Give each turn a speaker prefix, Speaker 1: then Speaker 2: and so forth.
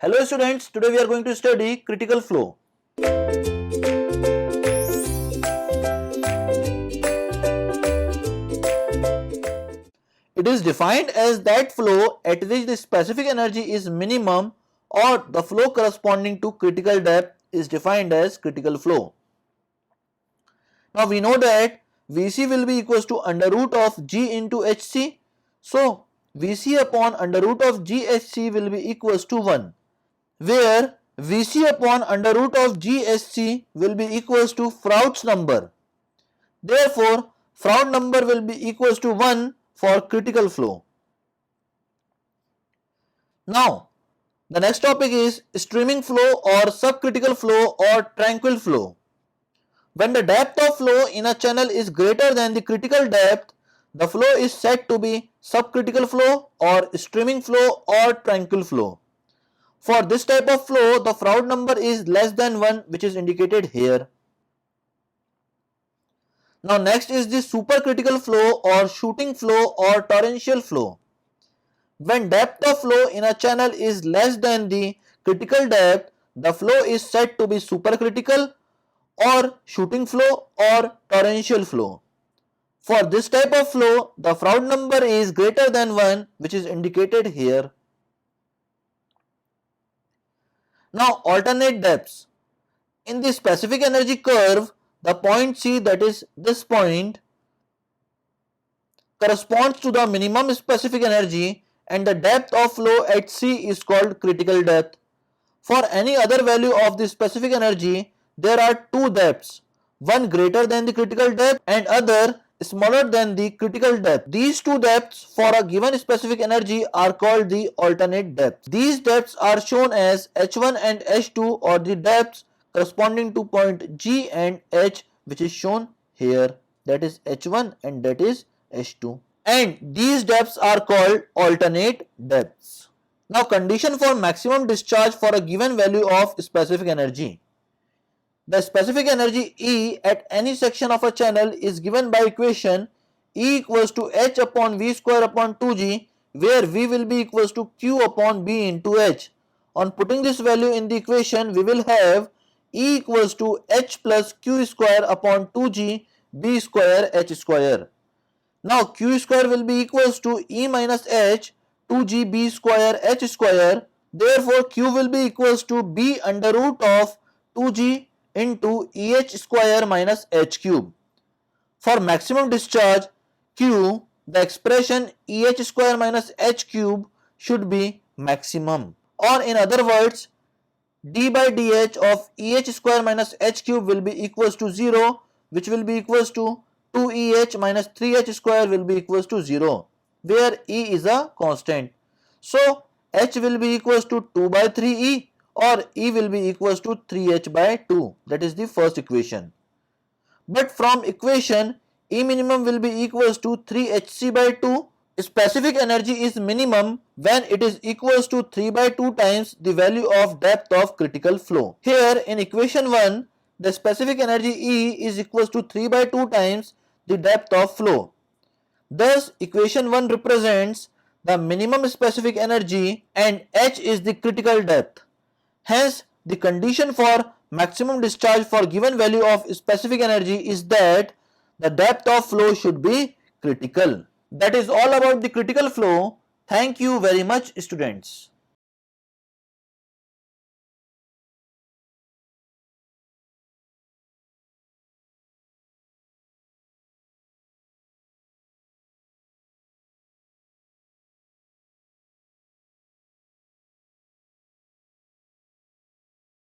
Speaker 1: Hello students, today we are going to study critical flow. It is defined as that flow at which the specific energy is minimum or the flow corresponding to critical depth is defined as critical flow. Now we know that Vc will be equals to under root of G into Hc. So Vc upon under root of GHc will be equals to 1, where Vc upon under root of GHc will be equals to Froude's number. Therefore, Froude number will be equals to 1 for critical flow. Now, the next topic is streaming flow or subcritical flow or tranquil flow. When the depth of flow in a channel is greater than the critical depth, the flow is said to be subcritical flow or streaming flow or tranquil flow. For this type of flow, the Froude number is less than 1, which is indicated here. Now next is the supercritical flow or shooting flow or torrential flow. When depth of flow in a channel is less than the critical depth, the flow is said to be supercritical or shooting flow or torrential flow. For this type of flow, the Froude number is greater than 1, which is indicated here. Now alternate depths. In the specific energy curve, the point C, that is this point, corresponds to the minimum specific energy and the depth of flow at C is called critical depth. For any other value of the specific energy, there are two depths, one greater than the critical depth and other smaller than the critical depth. These two depths for a given specific energy are called the alternate depths. These depths are shown as H1 and H2, or the depths corresponding to point G and H, which is shown here, that is H1 and that is H2, and these depths are called alternate depths. Now condition for maximum discharge for a given value of specific energy. The specific energy E at any section of a channel is given by equation E equals to H upon V square upon 2G, where V will be equals to Q upon B into H. On putting this value in the equation, we will have E equals to H plus Q square upon 2G B square H square. Now Q square will be equals to E minus H 2G B square H square. Therefore Q will be equals to B under root of 2G into EH square minus H cube. For maximum discharge Q, the expression EH square minus H cube should be maximum, or in other words, d by dh of EH square minus H cube will be equals to 0, which will be equals to 2EH minus 3H square will be equals to 0, where E is a constant. So H will be equals to 2 by 3E, or E will be equals to 3H by 2. That is the first equation. But from equation, E minimum will be equals to 3Hc by 2. Specific energy is minimum when it is equals to 3 by 2 times the value of depth of critical flow. Here in equation 1, the specific energy E is equals to 3 by 2 times the depth of flow. Thus equation 1 represents the minimum specific energy and H is the critical depth. Hence, the condition for maximum discharge for given value of specific energy is that the depth of flow should be critical. That is all about the critical flow. Thank you very much, students.